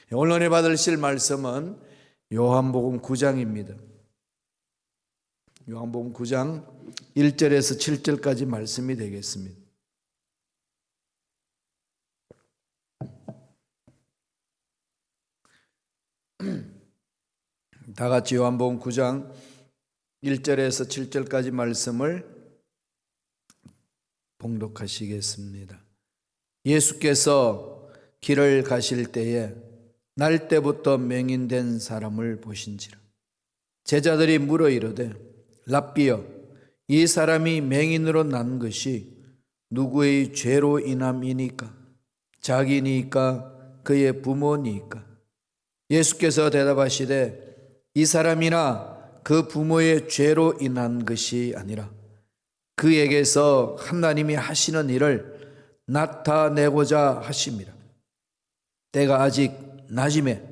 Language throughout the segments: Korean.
오늘 은혜 받으실 말씀은 요한복음 9장입니다. 요한복음 9장 1절에서 7절까지 말씀이 되겠습니다. 다 같이 요한복음 9장 1절에서 7절까지 말씀을 봉독하시겠습니다. 예수께서 길을 가실 때에 날 때부터 맹인된 사람을 보신지라. 제자들이 물어 이르되 랍비여, 이 사람이 맹인으로 난 것이 누구의 죄로 인함이니까? 자기니까 그의 부모니까? 예수께서 대답하시되 이 사람이나 그 부모의 죄로 인한 것이 아니라 그에게서 하나님이 하시는 일을 나타내고자 하심이라. 때가 아직 낮음에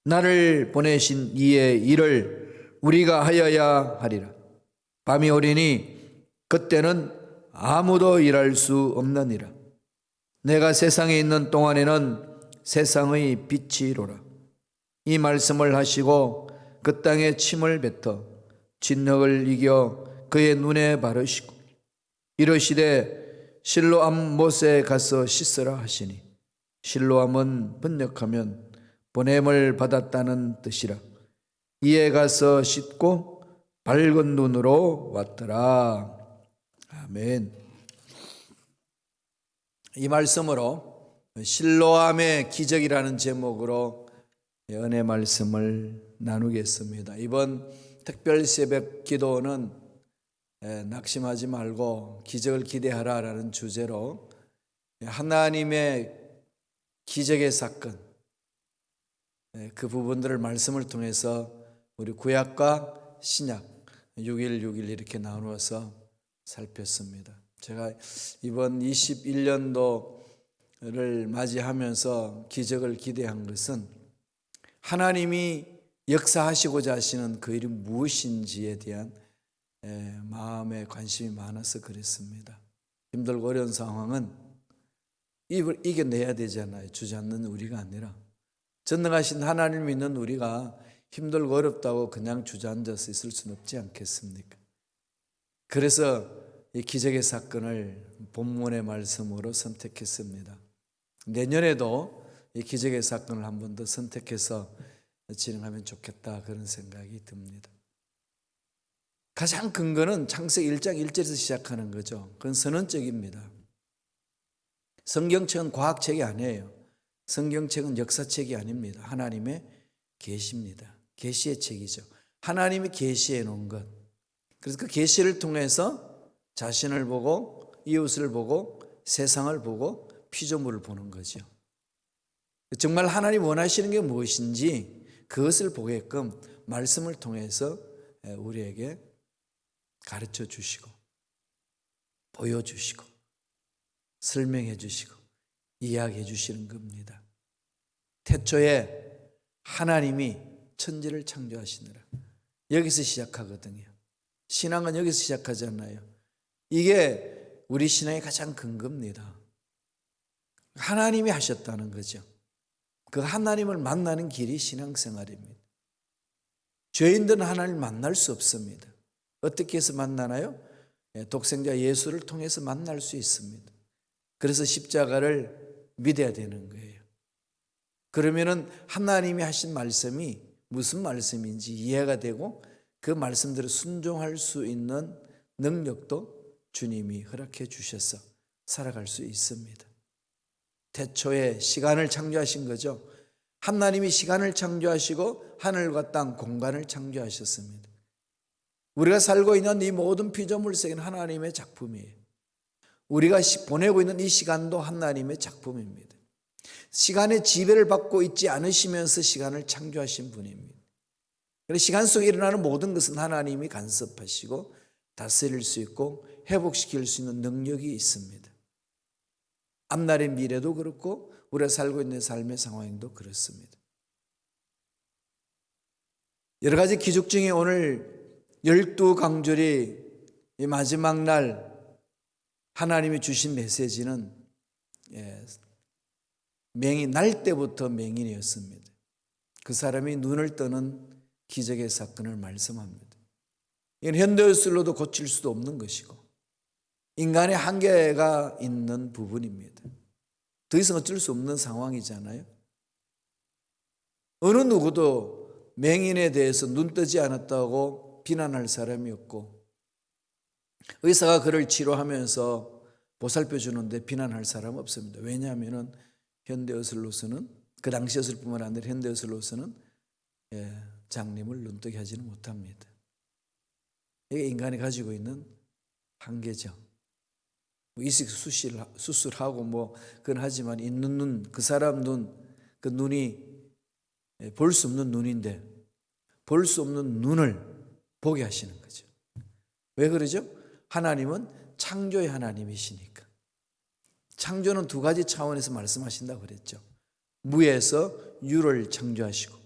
나를 보내신 이의 일을 우리가 하여야 하리라. 밤이 오리니 그때는 아무도 일할 수 없느니라. 내가 세상에 있는 동안에는 세상의 빛이로라. 이 말씀을 하시고 그 땅에 침을 뱉어 진흙을 이겨 그의 눈에 바르시고 이르시되 실로암 못에 가서 씻으라 하시니, 실로암은 번역하면 보냄을 받았다는 뜻이라. 이에 가서 씻고 밝은 눈으로 왔더라. 아멘. 이 말씀으로 실로암의 기적이라는 제목으로 은혜 말씀을 나누겠습니다. 이번 특별 새벽 기도는 낙심하지 말고 기적을 기대하라라는 주제로 하나님의 기적의 사건, 그 부분들을 말씀을 통해서 우리 구약과 신약 6일 이렇게 나누어서 살폈습니다. 제가 이번 21년도를 맞이하면서 기적을 기대한 것은 하나님이 역사하시고자 하시는 그 일이 무엇인지에 대한 마음에 관심이 많아서 그랬습니다. 힘들고 어려운 상황은 이겨내야 되잖아요. 주저앉는 우리가 아니라 전능하신 하나님을 믿는 우리가 힘들고 어렵다고 그냥 주저앉아서 있을 수는 없지 않겠습니까? 그래서 이 기적의 사건을 본문의 말씀으로 선택했습니다. 내년에도 이 기적의 사건을 한 번 더 선택해서 진행하면 좋겠다, 그런 생각이 듭니다. 가장 근거는 창세기 1장 1절에서 시작하는 거죠. 그건 선언적입니다. 성경책은 과학책이 아니에요. 성경책은 역사책이 아닙니다. 하나님의 계시입니다. 계시의 책이죠. 하나님이 계시해 놓은 것. 그래서 그 계시를 통해서 자신을 보고 이웃을 보고 세상을 보고 피조물을 보는 거죠. 정말 하나님 원하시는 게 무엇인지 그것을 보게끔 말씀을 통해서 우리에게 가르쳐 주시고 보여주시고 설명해 주시고 이야기해 주시는 겁니다. 태초에 하나님이 천지를 창조하시느라, 여기서 시작하거든요. 신앙은 여기서 시작하잖아요. 이게 우리 신앙의 가장 근거입니다. 하나님이 하셨다는 거죠. 그 하나님을 만나는 길이 신앙생활입니다. 죄인들은 하나님을 만날 수 없습니다. 어떻게 해서 만나나요? 독생자 예수를 통해서 만날 수 있습니다. 그래서 십자가를 믿어야 되는 거예요. 그러면은 하나님이 하신 말씀이 무슨 말씀인지 이해가 되고 그 말씀대로 순종할 수 있는 능력도 주님이 허락해 주셔서 살아갈 수 있습니다. 태초에 시간을 창조하신 거죠. 하나님이 시간을 창조하시고 하늘과 땅, 공간을 창조하셨습니다. 우리가 살고 있는 이 모든 피조물 세계는 하나님의 작품이에요. 우리가 보내고 있는 이 시간도 하나님의 작품입니다. 시간의 지배를 받고 있지 않으시면서 시간을 창조하신 분입니다. 그래서 시간 속에 일어나는 모든 것은 하나님이 간섭하시고 다스릴 수 있고 회복시킬 수 있는 능력이 있습니다. 앞날의 미래도 그렇고 우리가 살고 있는 삶의 상황도 그렇습니다. 여러 가지 기적 중에 오늘 12강절이 이 마지막 날 하나님이 주신 메시지는 맹인 날 때부터 맹인이었습니다. 그 사람이 눈을 뜨는 기적의 사건을 말씀합니다. 이건 현대의술로도 고칠 수도 없는 것이고 인간의 한계가 있는 부분입니다. 더 이상 어쩔 수 없는 상황이잖아요. 어느 누구도 맹인에 대해서 눈 뜨지 않았다고 비난할 사람이 없고 의사가 그를 치료하면서 보살펴 주는데 비난할 사람은 없습니다. 왜냐하면 현대의술로서는 그 당시 의술뿐만 아니라 현대의술로서는 장님을 눈뜨게 하지는 못합니다. 이게 인간이 가지고 있는 한계죠. 이식 수술하고 그건 하지만 있는 눈, 그 사람 눈, 그 눈이 볼 수 없는 눈인데 볼 수 없는 눈을 보게 하시는 거죠. 왜 그러죠? 하나님은 창조의 하나님이시니까. 창조는 두 가지 차원에서 말씀하신다고 그랬죠. 무에서 유를 창조하시고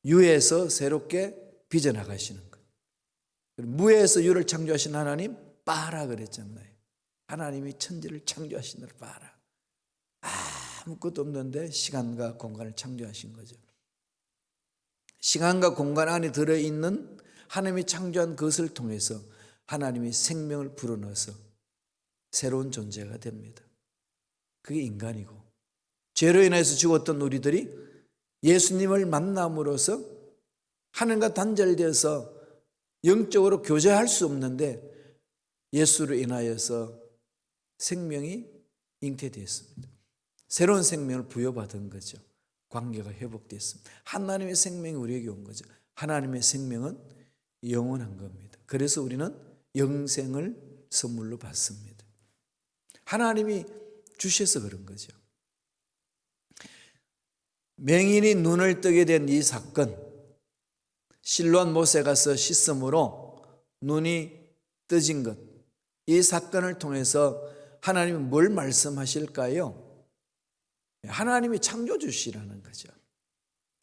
유에서 새롭게 빚어나가시는 것. 무에서 유를 창조하신 하나님 빠라 그랬잖아요. 하나님이 천지를 창조하시느라 봐라. 아무것도 없는데 시간과 공간을 창조하신 거죠. 시간과 공간 안에 들어있는 하나님이 창조한 것을 통해서 하나님이 생명을 불어넣어서 새로운 존재가 됩니다. 그게 인간이고 죄로 인해서 죽었던 우리들이 예수님을 만남으로써 하나님과 단절되어서 영적으로 교제할 수 없는데 예수로 인하여서 생명이 잉태되었습니다. 새로운 생명을 부여받은 거죠. 관계가 회복됐습니다. 하나님의 생명이 우리에게 온 거죠. 하나님의 생명은 영원한 겁니다. 그래서 우리는 영생을 선물로 받습니다. 하나님이 주셔서 그런 거죠. 맹인이 눈을 뜨게 된 이 사건, 실로암 못에 가서 씻음으로 눈이 뜨진 것, 이 사건을 통해서 하나님이 뭘 말씀하실까요? 하나님이 창조주시라는 거죠.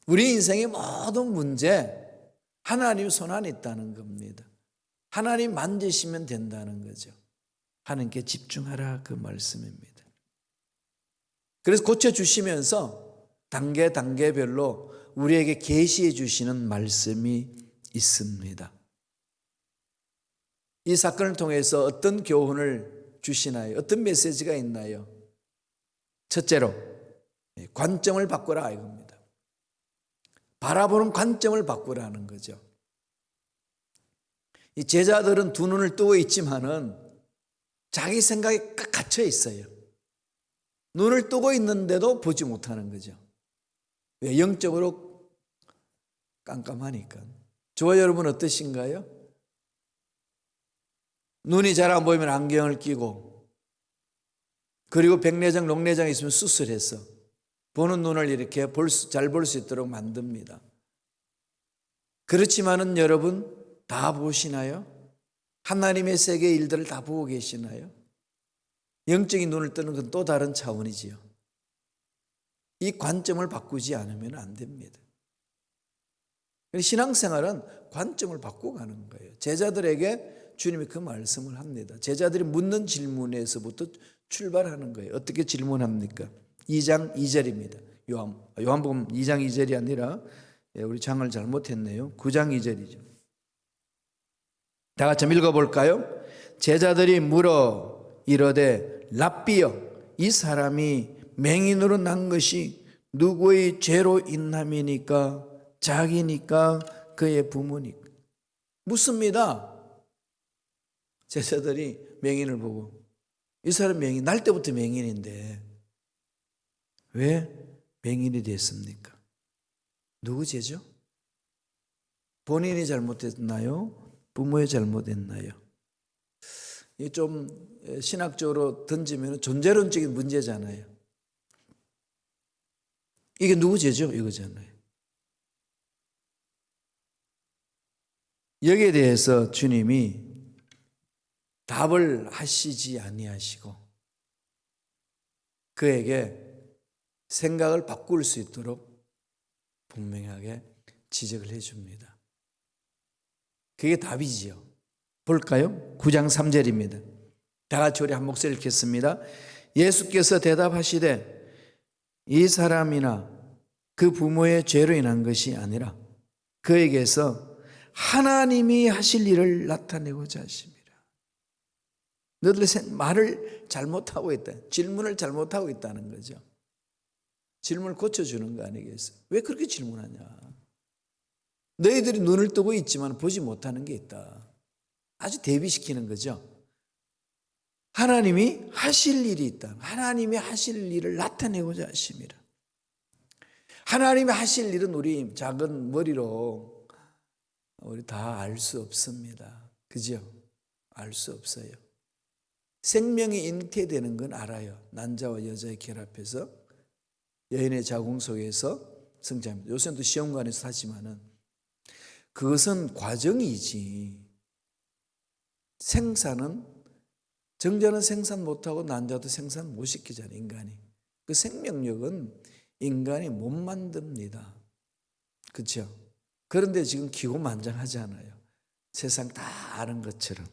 우리 인생의 모든 문제 하나님 손 안에 있다는 겁니다. 하나님 만지시면 된다는 거죠. 하나님께 집중하라 그 말씀입니다. 그래서 고쳐주시면서 단계별로 우리에게 계시해 주시는 말씀이 있습니다. 이 사건을 통해서 어떤 교훈을 주시나요? 어떤 메시지가 있나요? 첫째로 관점을 바꾸라 이겁니다. 바라보는 관점을 바꾸라는 거죠. 이 제자들은 두 눈을 뜨고 있지만은 자기 생각에 갇혀 있어요. 눈을 뜨고 있는데도 보지 못하는 거죠. 왜? 영적으로 깜깜하니까. 저와 여러분 어떠신가요? 눈이 잘 안 보이면 안경을 끼고 그리고 백내장, 녹내장 있으면 수술해서 보는 눈을 이렇게 잘 볼 수 있도록 만듭니다. 그렇지만은 여러분 다 보시나요? 하나님의 세계의 일들을 다 보고 계시나요? 영적인 눈을 뜨는 건 또 다른 차원이지요. 이 관점을 바꾸지 않으면 안 됩니다. 신앙생활은 관점을 바꾸고 가는 거예요. 제자들에게 주님이 그 말씀을 합니다. 제자들이 묻는 질문에서부터 출발하는 거예요. 어떻게 질문합니까? 2장 2절입니다. 요한복음 2장 2절이 아니라 우리 장을 잘못했네요. 9장 2절이죠. 다 같이 읽어볼까요? 제자들이 물어 이르되 랍비여 이 사람이 맹인으로 난 것이 누구의 죄로 인함이니까 자기니까 그의 부모니까 묻습니다. 제자들이 맹인을 보고 이 사람 맹인 날 때부터 맹인인데 왜 맹인이 됐습니까? 누구 죄죠? 본인이 잘못했나요? 부모의 잘못했나요? 이 좀 신학적으로 던지면 존재론적인 문제잖아요. 이게 누구 죄죠? 이거잖아요. 여기에 대해서 주님이 답을 하시지 아니하시고 그에게 생각을 바꿀 수 있도록 분명하게 지적을 해줍니다. 그게 답이지요. 볼까요? 9장 3절입니다. 다 같이 우리 한 목소리 읽겠습니다. 예수께서 대답하시되 이 사람이나 그 부모의 죄로 인한 것이 아니라 그에게서 하나님이 하실 일을 나타내고자 하십니다. 너희들 말을 잘못하고 있다. 질문을 잘못하고 있다는 거죠. 질문을 고쳐주는 거 아니겠어요? 왜 그렇게 질문하냐? 너희들이 눈을 뜨고 있지만 보지 못하는 게 있다. 아주 대비시키는 거죠. 하나님이 하실 일이 있다. 하나님이 하실 일을 나타내고자 하십니다. 하나님이 하실 일은 우리 작은 머리로 우리 다 알 수 없습니다. 그죠? 알 수 없어요. 생명이 잉태되는 건 알아요. 남자와 여자의 결합해서 여인의 자궁 속에서 성장합니다. 요새는 또 시험관에서 하지만은 그것은 과정이지. 생산은 정자는 생산 못하고 난자도 생산 못 시키잖아요. 인간이. 그 생명력은 인간이 못 만듭니다. 그렇죠? 그런데 지금 기고만장하잖아요. 세상 다 아는 것처럼.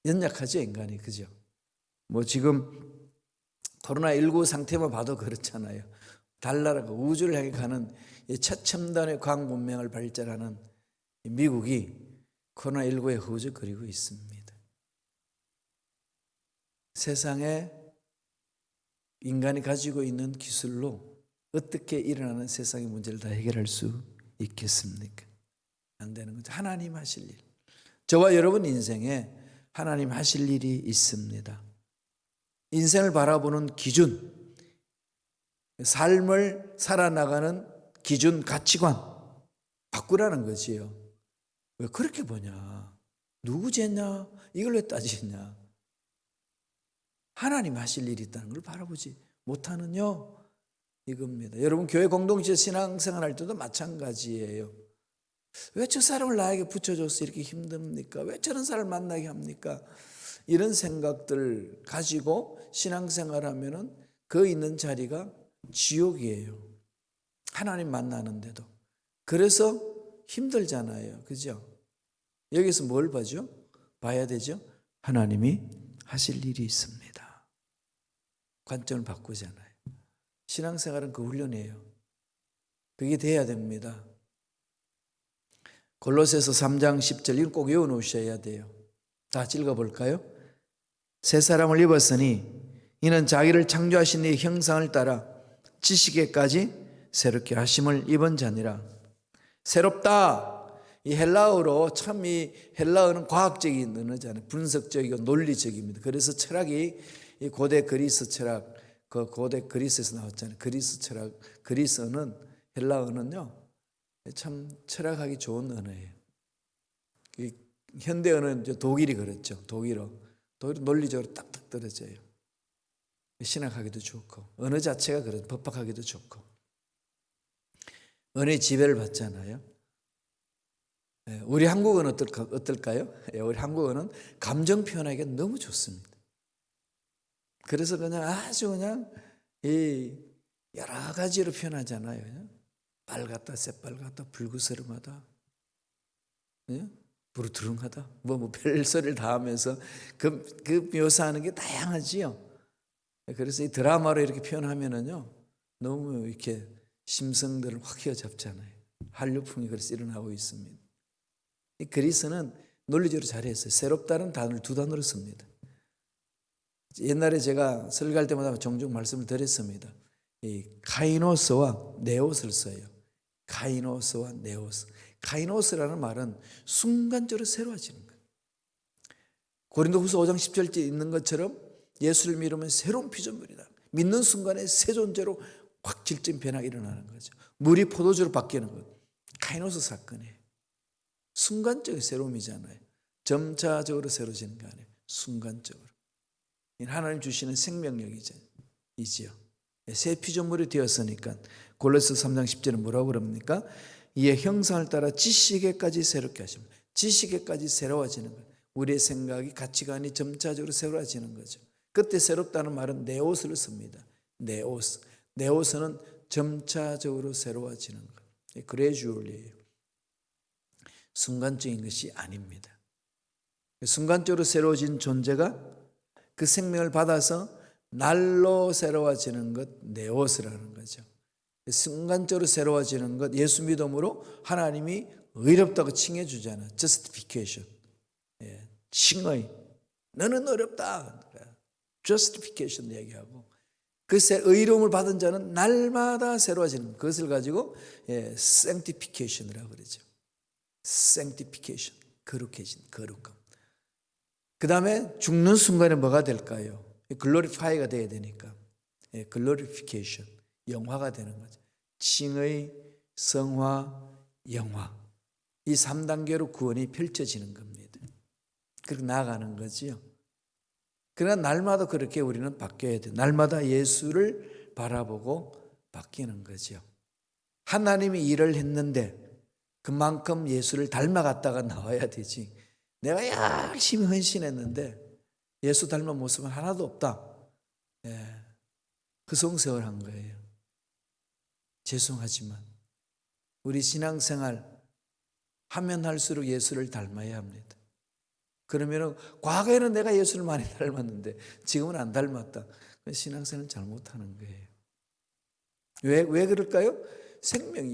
연약하죠, 인간이. 그죠? 뭐 지금 코로나19 상태만 봐도 그렇잖아요. 달나라가 우주를 향해 가는 최첨단의 과학 문명을 발전하는 미국이 코로나19에 허우적거리고 있습니다. 세상에 인간이 가지고 있는 기술로 어떻게 일어나는 세상의 문제를 다 해결할 수 있겠습니까? 안 되는 거죠. 하나님 하실 일. 저와 여러분 인생에 하나님 하실 일이 있습니다. 인생을 바라보는 기준, 삶을 살아나가는 기준, 가치관 바꾸라는 거지요. 왜 그렇게 보냐? 누구 죄냐? 이걸 왜 따지냐? 하나님 하실 일이 있다는 걸 바라보지 못하는요. 이겁니다. 여러분 교회 공동체 신앙생활 할 때도 마찬가지예요. 왜 저 사람을 나에게 붙여줘서 이렇게 힘듭니까? 왜 저런 사람을 만나게 합니까? 이런 생각들 가지고 신앙생활하면은 그 있는 자리가 지옥이에요. 하나님 만나는데도. 그래서 힘들잖아요. 그죠? 여기서 뭘 봐죠? 봐야 되죠? 하나님이 하실 일이 있습니다. 관점을 바꾸잖아요. 신앙생활은 그 훈련이에요. 그게 돼야 됩니다. 골로새서 3장 10절 이건 꼭 외워놓으셔야 돼요. 다 읽어볼까요? 새 사람을 입었으니 이는 자기를 창조하신 이의 형상을 따라 지식에까지 새롭게 하심을 입은 자니라. 새롭다. 이 헬라어로 참 이 헬라어는 과학적인 언어잖아요. 분석적이고 논리적입니다. 그래서 철학이 이 고대 그리스 철학, 그 고대 그리스에서 나왔잖아요. 그리스 철학, 그리스어는 헬라어는요, 참 철학하기 좋은 언어예요. 현대 언어는 독일이 그렇죠. 독일은 논리적으로 딱딱 떨어져요. 신학하기도 좋고 언어 자체가 그런 법학하기도 좋고 언어의 지배를 받잖아요. 우리 한국어는 어떨까요? 우리 한국어는 감정 표현하기가 너무 좋습니다. 그래서 그냥 아주 그냥 이 여러 가지로 표현하잖아요. 빨갛다, 새빨갛다, 불구스름하다, 부르트릉하다, 뭐 별소리를 다 하면서 그 묘사하는 게 다양하지요. 그래서 이 드라마로 이렇게 표현하면은요, 너무 이렇게 심성들을 확 휘어잡잖아요. 한류풍이 그래서 일어나고 있습니다. 이 그리스는 논리적으로 잘했어요. 새롭다는 단어를 두 단어로 씁니다. 옛날에 제가 설교할 때마다 종종 말씀을 드렸습니다. 이 카이노스와 네오스를 써요. 카이노스와 네오스. 카이노스라는 말은 순간적으로 새로워지는 거예요. 고린도후서 5장 10절에 있는 것처럼 예수를 믿으면 새로운 피조물이다. 믿는 순간에 새 존재로 확 질적인 변화가 일어나는 거죠. 물이 포도주로 바뀌는 것. 카이노스 사건이에요. 순간적인 새로움이잖아요. 점차적으로 새로워지는 게 아니에요. 순간적으로. 하나님 주시는 생명력이지요. 새 피조물이 되었으니까 골로새 3장 10절은 뭐라고 그럽니까? 이의 형상을 따라 지식에까지 새롭게 하십니다. 지식에까지 새로워지는 거예요. 우리의 생각이 가치관이 점차적으로 새로워지는 거죠. 그때 새롭다는 말은 네오스를 씁니다. 네오스. 네오스는 점차적으로 새로워지는 거예요. 그레주얼리예요. 순간적인 것이 아닙니다. 순간적으로 새로워진 존재가 그 생명을 받아서 날로 새로워지는 것 네오스라는 거죠. 순간적으로 새로워지는 것, 예수 믿음으로 하나님이 의롭다고 칭해 주잖아요. justification. 칭의. 너는 어렵다. justification 얘기하고. 그 의로움을 받은 자는 날마다 새로워지는 그것을 가지고 sanctification이라고 그러죠. sanctification. 거룩해진 거룩함. 그 다음에 죽는 순간에 뭐가 될까요? glorify가 돼야 되니까. glorification. 영화가 되는 거죠. 칭의, 성화, 영화. 이 3단계로 구원이 펼쳐지는 겁니다. 그렇게 나아가는 거지요. 그러나 날마다 그렇게 우리는 바뀌어야 돼요. 날마다 예수를 바라보고 바뀌는 거죠. 하나님이 일을 했는데 그만큼 예수를 닮아갔다가 나와야 되지. 내가 열심히 헌신했는데 예수 닮은 모습은 하나도 없다. 허송세월한 거예요. 죄송하지만 우리 신앙생활 하면 할수록 예수를 닮아야 합니다. 그러면 과거에는 내가 예수를 많이 닮았는데 지금은 안 닮았다. 신앙생활을 잘못하는 거예요. 왜 그럴까요?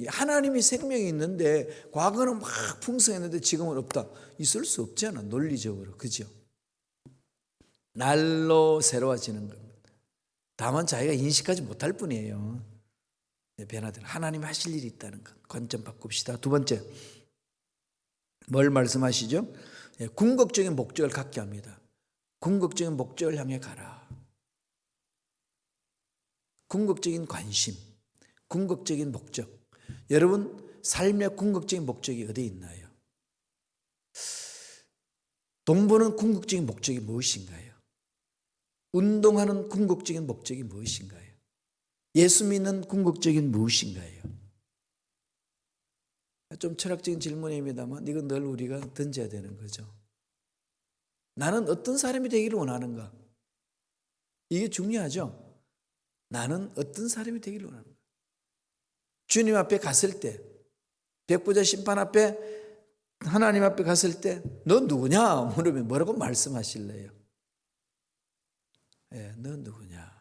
하나님이 생명이 있는데 과거는 막 풍성했는데 지금은 없다. 있을 수 없잖아, 논리적으로. 그죠? 날로 새로워지는 겁니다. 다만 자기가 인식하지 못할 뿐이에요. 변화되는 하나님이 하실 일이 있다는 것. 관점 바꿉시다. 두 번째, 뭘 말씀하시죠? 궁극적인 목적을 갖게 합니다. 궁극적인 목적을 향해 가라. 궁극적인 관심, 궁극적인 목적. 여러분 삶의 궁극적인 목적이 어디에 있나요? 돈 버는 궁극적인 목적이 무엇인가요? 운동하는 궁극적인 목적이 무엇인가요? 예수 믿는 궁극적인 무엇인가요? 좀 철학적인 질문입니다만 이건 늘 우리가 던져야 되는 거죠. 나는 어떤 사람이 되기를 원하는가? 이게 중요하죠. 나는 어떤 사람이 되기를 원하는가? 주님 앞에 갔을 때, 백부자 심판 앞에 하나님 앞에 갔을 때 너 누구냐? 물으면 뭐라고 말씀하실래요? 너 누구냐?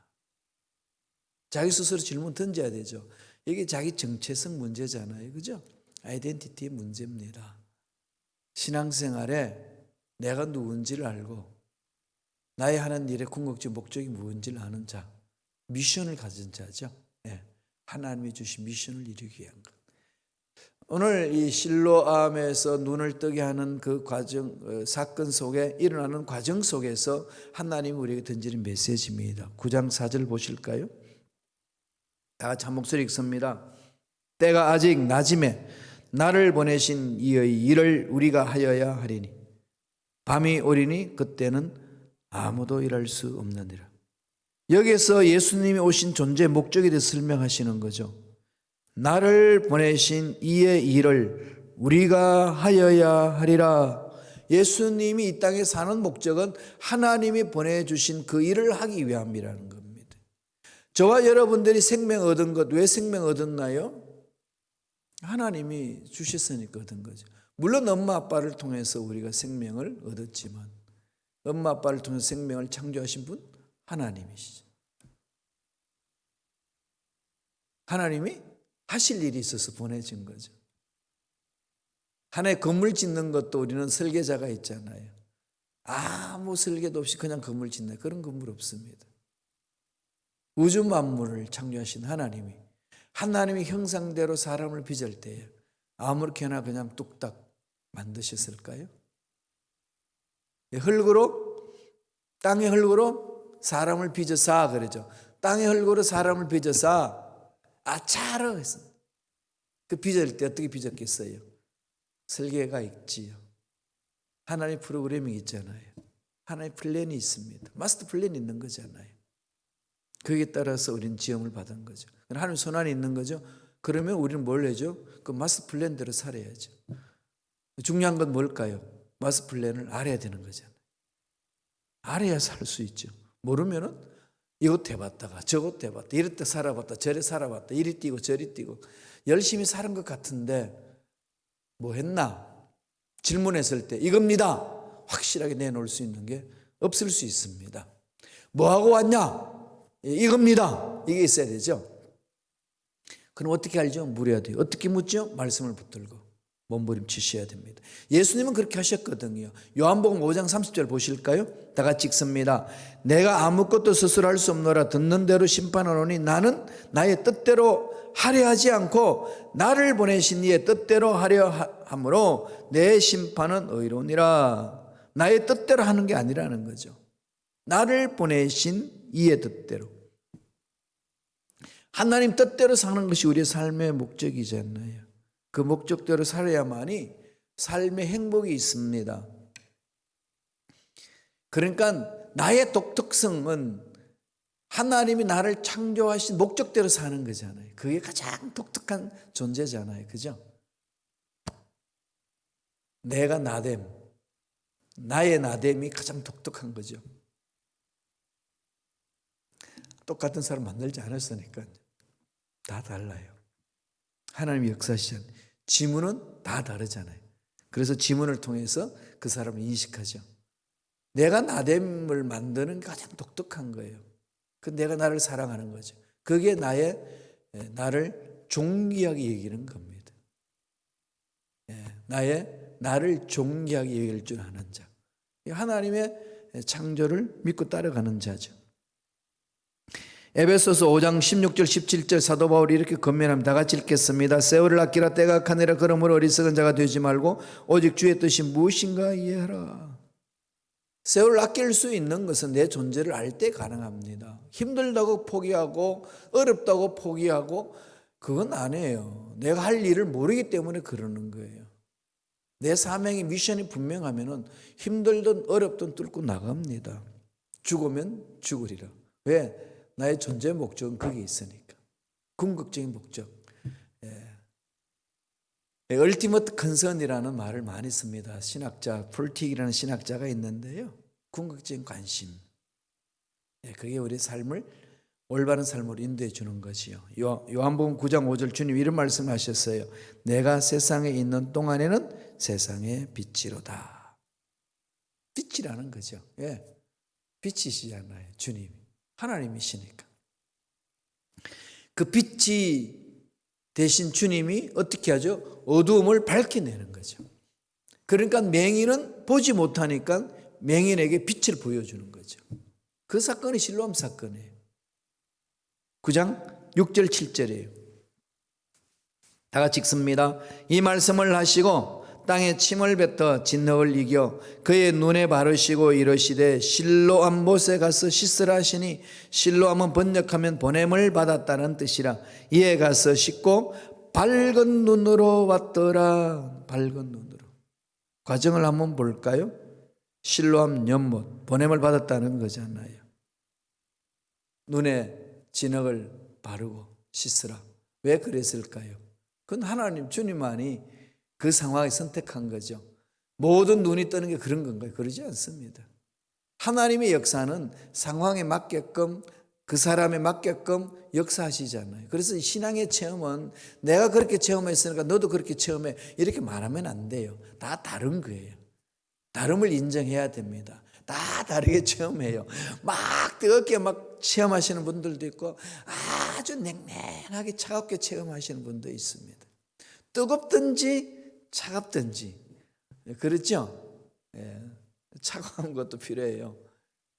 자기 스스로 질문 던져야 되죠. 이게 자기 정체성 문제잖아요. 그죠? 아이덴티티의 문제입니다. 신앙생활에 내가 누군지를 알고 나의 하는 일의 궁극적 목적이 무엇인지를 아는 자, 미션을 가진 자죠. 하나님이 주신 미션을 이루기 위한 것. 오늘 이 실로암에서 눈을 뜨게 하는 그 과정, 사건 속에 일어나는 과정 속에서 하나님이 우리에게 던지는 메시지입니다. 9장 4절 보실까요? 다 같이 한 목소리 읽습니다. 때가 아직 낮음에 나를 보내신 이의 일을 우리가 하여야 하리니 밤이 오리니 그때는 아무도 일할 수 없느니라. 여기에서 예수님이 오신 존재의 목적에 대해서 설명하시는 거죠. 나를 보내신 이의 일을 우리가 하여야 하리라. 예수님이 이 땅에 사는 목적은 하나님이 보내주신 그 일을 하기 위함이라는 겁니다. 저와 여러분들이 생명 얻은 것, 왜 생명 얻었나요? 하나님이 주셨으니까 얻은 거죠. 물론 엄마 아빠를 통해서 우리가 생명을 얻었지만 엄마 아빠를 통해서 생명을 창조하신 분 하나님이시죠. 하나님이 하실 일이 있어서 보내준 거죠. 하나의 건물 짓는 것도 우리는 설계자가 있잖아요. 아무 설계도 없이 그냥 건물 짓는 그런 건물 없습니다. 우주 만물을 창조하신 하나님이 형상대로 사람을 빚을 때에 아무렇게나 그냥 뚝딱 만드셨을까요? 땅의 흙으로 사람을 빚어 쌓아 그러죠. 땅의 흙으로 사람을 빚어 쌓아 아차로 했어. 그 빚을 때 어떻게 빚었겠어요? 설계가 있지요. 하나님의 프로그래밍이 있잖아요. 하나님의 플랜이 있습니다. 마스터 플랜이 있는 거잖아요. 거기에 따라서 우리는 지음을 받은 거죠. 하나님 손안에 있는 거죠. 그러면 우리는 뭘 해죠? 그 마스터 플랜대로 살아야죠. 중요한 건 뭘까요? 마스터 플랜을 알아야 되는 거잖아요. 알아야 살 수 있죠. 모르면은 이것 해봤다가 저것 해봤다, 이랬다 살아봤다, 저래 살아봤다, 이리 뛰고 저리 뛰고 열심히 사는 것 같은데 뭐 했나? 질문했을 때 이겁니다. 확실하게 내놓을 수 있는 게 없을 수 있습니다. 뭐 하고 왔냐? 이겁니다. 이게 있어야 되죠. 그럼 어떻게 알죠? 물어야 돼요. 어떻게 묻죠? 말씀을 붙들고 몸부림치셔야 됩니다. 예수님은 그렇게 하셨거든요. 요한복음 5장 30절 보실까요? 다 같이 읽습니다. 내가 아무것도 스스로 할 수 없노라. 듣는 대로 심판하노니 나는 나의 뜻대로 하려 하지 않고 나를 보내신 이의 뜻대로 하려 함으로 내 심판은 의로우니라. 나의 뜻대로 하는 게 아니라는 거죠. 나를 보내신 이의 뜻대로. 하나님 뜻대로 사는 것이 우리의 삶의 목적이잖아요. 그 목적대로 살아야만이 삶의 행복이 있습니다. 그러니까 나의 독특성은 하나님이 나를 창조하신 목적대로 사는 거잖아요. 그게 가장 독특한 존재잖아요. 그죠? 내가 나됨, 나의 나됨이 가장 독특한 거죠. 똑같은 사람 만들지 않았으니까 다 달라요. 하나님이 역사하시잖아요. 지문은 다 다르잖아요. 그래서 지문을 통해서 그 사람을 인식하죠. 내가 나됨을 만드는 게 가장 독특한 거예요. 그 내가 나를 사랑하는 거죠. 그게 나를 존귀하게 여기는 겁니다. 나를 존귀하게 여길 줄 아는 자. 하나님의 창조를 믿고 따라가는 자죠. 에베소서 5장 16절 17절 사도 바울이 이렇게 권면합니다. 다 같이 읽겠습니다. 세월을 아끼라 때가 악하니라. 그러므로 어리석은 자가 되지 말고 오직 주의 뜻이 무엇인가 이해하라. 세월을 아낄 수 있는 것은 내 존재를 알 때 가능합니다. 힘들다고 포기하고 어렵다고 포기하고 그건 아니에요. 내가 할 일을 모르기 때문에 그러는 거예요. 내 사명이 미션이 분명하면 힘들든 어렵든 뚫고 나갑니다. 죽으면 죽으리라. 왜? 나의 존재 목적은 거기에 있으니까. 궁극적인 목적. 얼티머트 컨선이라는 말을 많이 씁니다. 신학자, 풀틱이라는 신학자가 있는데요. 궁극적인 관심. 그게 우리 삶을 올바른 삶으로 인도해 주는 것이요. 요한복음 9장 5절 주님 이런 말씀하셨어요. 내가 세상에 있는 동안에는 세상의 빛이로다. 빛이라는 거죠. 빛이시잖아요. 주님이. 하나님이시니까. 그 빛이 대신 주님이 어떻게 하죠? 어두움을 밝혀내는 거죠. 그러니까 맹인은 보지 못하니까 맹인에게 빛을 보여주는 거죠. 그 사건이 실로암 사건이에요. 9장 6절 7절이에요. 다 같이 읽습니다. 이 말씀을 하시고 땅에 침을 뱉어 진흙을 이겨 그의 눈에 바르시고 이르시되 실로암 못에 가서 씻으라 하시니 실로암은 번역하면 보냄을 받았다는 뜻이라. 이에 가서 씻고 밝은 눈으로 왔더라. 밝은 눈으로. 과정을 한번 볼까요? 실로암 연못, 보냄을 받았다는 거잖아요. 눈에 진흙을 바르고 씻으라. 왜 그랬을까요? 그건 하나님 주님만이 그 상황에 선택한 거죠. 모든 눈이 뜨는 게 그런 건가요? 그러지 않습니다. 하나님의 역사는 상황에 맞게끔 그 사람에 맞게끔 역사하시잖아요. 그래서 신앙의 체험은 내가 그렇게 체험했으니까 너도 그렇게 체험해 이렇게 말하면 안 돼요. 다 다른 거예요. 다름을 인정해야 됩니다. 다 다르게 체험해요. 막 뜨겁게 막 체험하시는 분들도 있고 아주 냉랭하게 차갑게 체험하시는 분도 있습니다. 뜨겁든지 차갑든지 그렇죠? 차가운 것도 필요해요.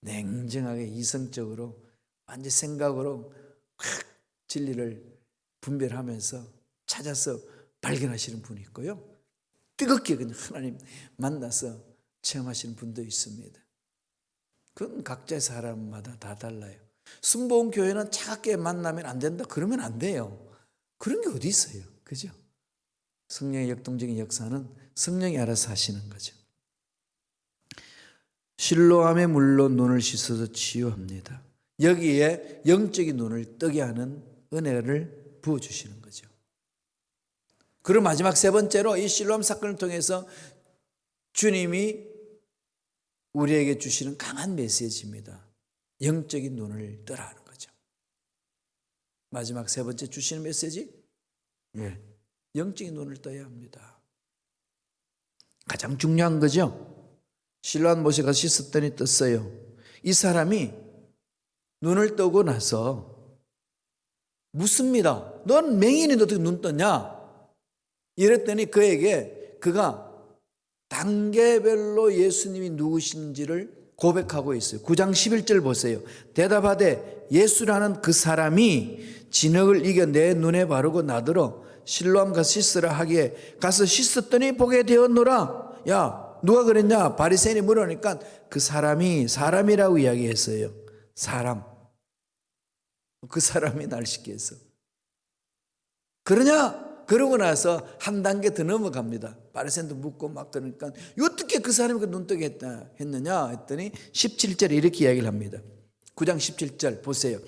냉정하게 이성적으로 완전 생각으로 확 진리를 분별하면서 찾아서 발견하시는 분이 있고요. 뜨겁게 그냥 하나님 만나서 체험하시는 분도 있습니다. 그건 각자의 사람마다 다 달라요. 순복음 교회는 차갑게 만나면 안 된다 그러면 안 돼요. 그런 게 어디 있어요. 그죠? 성령의 역동적인 역사는 성령이 알아서 하시는 거죠. 실로암의 물로 눈을 씻어서 치유합니다. 여기에 영적인 눈을 뜨게 하는 은혜를 부어주시는 거죠. 그리고 마지막 세 번째로 이 실로암 사건을 통해서 주님이 우리에게 주시는 강한 메시지입니다. 영적인 눈을 뜨라 하는 거죠. 마지막 세 번째 주시는 메시지? 영적인 눈을 떠야 합니다. 가장 중요한 거죠. 실로암 못에 가서 씻었더니 떴어요. 이 사람이 눈을 뜨고 나서 묻습니다. 넌 맹인인데 어떻게 눈 떴냐? 이랬더니 그가 단계별로 예수님이 누구신지를 고백하고 있어요. 9장 11절 보세요. 대답하되 예수라는 그 사람이 진흙을 이겨 내 눈에 바르고 나더러 실로암 가서 씻으라 하기에 가서 씻었더니 보게 되었노라. 야, 누가 그랬냐? 바리새인이 물으니까 그 사람이라고 이야기했어요. 사람. 그 사람이 날 씻게 했어. 그러냐? 그러고 나서 한 단계 더 넘어갑니다. 바리새인도 묻고 막 그러니까 어떻게 그 사람이 눈 뜨게 했느냐 했더니 17절에 이렇게 이야기를 합니다. 9장 17절 보세요.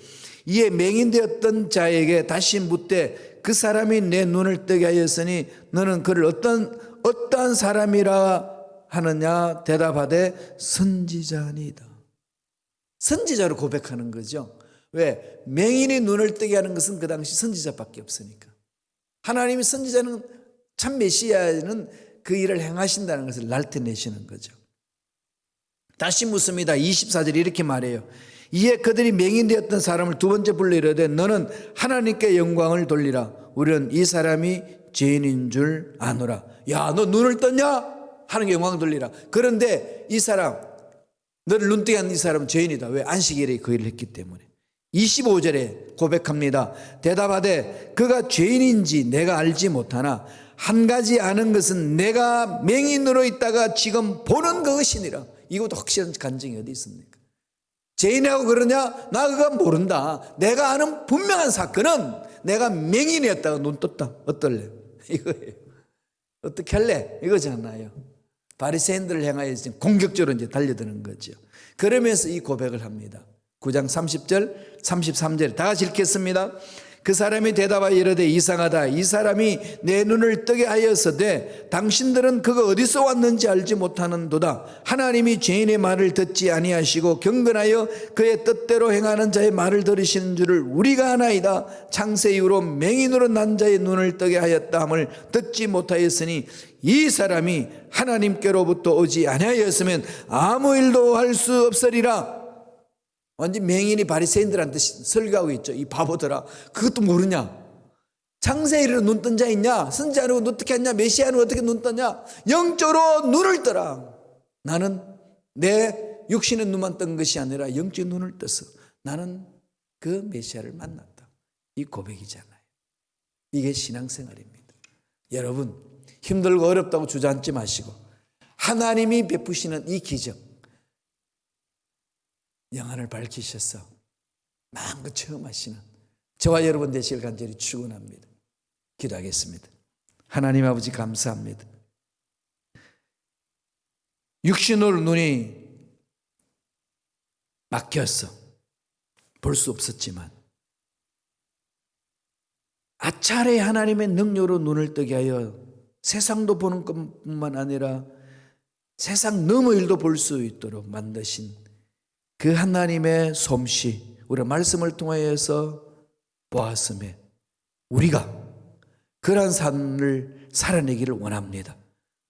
이에 맹인되었던 자에게 다시 묻되 그 사람이 내 눈을 뜨게 하였으니 너는 그를 어떠한 사람이라 하느냐? 대답하되 선지자니이다. 선지자로 고백하는 거죠. 왜? 맹인이 눈을 뜨게 하는 것은 그 당시 선지자밖에 없으니까. 하나님이 선지자는 참 메시아는 그 일을 행하신다는 것을 나타내시는 거죠. 다시 묻습니다. 24절 이렇게 말해요. 이에 그들이 맹인되었던 사람을 두 번째 불러 이르되 너는 하나님께 영광을 돌리라. 우리는 이 사람이 죄인인 줄 아노라. 야, 너 눈을 떴냐? 하나님께 영광을 돌리라. 그런데 이 사람, 너를 눈뜨게 한 이 사람은 죄인이다. 왜? 안식일에 그 일을 했기 때문에. 25절에 고백합니다. 대답하되 그가 죄인인지 내가 알지 못하나 한 가지 아는 것은 내가 맹인으로 있다가 지금 보는 그것이니라. 이것도 확실한 간증이 어디 있습니까? 죄인이라고 그러냐? 나 그거 모른다. 내가 아는 분명한 사건은 내가 맹인이었다가 눈 떴다. 어떨래? 이거예요. 어떻게 할래? 이거잖아요. 바리새인들을 향하여 지금 공격적으로 이제 달려드는 거죠. 그러면서 이 고백을 합니다. 9장 30절 33절 다 같이 읽겠습니다. 그 사람이 대답하여 이르되 이상하다. 이 사람이 내 눈을 뜨게 하였으되 당신들은 그가 어디서 왔는지 알지 못하는도다. 하나님이 죄인의 말을 듣지 아니하시고 경건하여 그의 뜻대로 행하는 자의 말을 들으시는 줄을 우리가 아나이다. 창세 이후로 맹인으로 난 자의 눈을 뜨게 하였다 함을 듣지 못하였으니 이 사람이 하나님께로부터 오지 아니하였으면 아무 일도 할 수 없으리라. 완전 맹인이 바리새인들한테 설교하고 있죠. 이 바보들아, 그것도 모르냐? 창세일에 눈 뜬 자 있냐? 선지자는 어떻게 했냐? 메시아는 어떻게 눈 떴냐? 영적으로 눈을 떠라. 나는 내 육신의 눈만 뜬 것이 아니라 영적인 눈을 떠서 나는 그 메시아를 만났다. 이 고백이잖아요. 이게 신앙생활입니다. 여러분, 힘들고 어렵다고 주저앉지 마시고 하나님이 베푸시는 이 기적, 영안을 밝히셔서 마음껏 체험하시는 저와 여러분 되시길 간절히 축원합니다. 기도하겠습니다. 하나님 아버지 감사합니다. 육신으로 눈이 막혔어. 볼 수 없었지만 아차례 하나님의 능력으로 눈을 뜨게 하여 세상도 보는 것뿐만 아니라 세상 너머의 일도 볼 수 있도록 만드신 그 하나님의 솜씨, 우리가 말씀을 통하여서 보았음에 우리가 그러한 삶을 살아내기를 원합니다.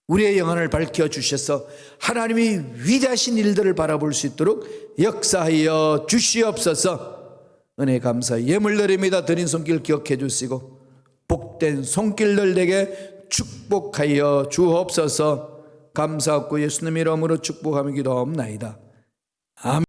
우리의 영혼을 밝혀주셔서 하나님이 위대하신 일들을 바라볼 수 있도록 역사하여 주시옵소서. 은혜 감사 예물 드립니다. 드린 손길 기억해 주시고 복된 손길들 내게 축복하여 주옵소서. 감사하고 예수님 이름으로 축복하며 기도하옵나이다. 아멘.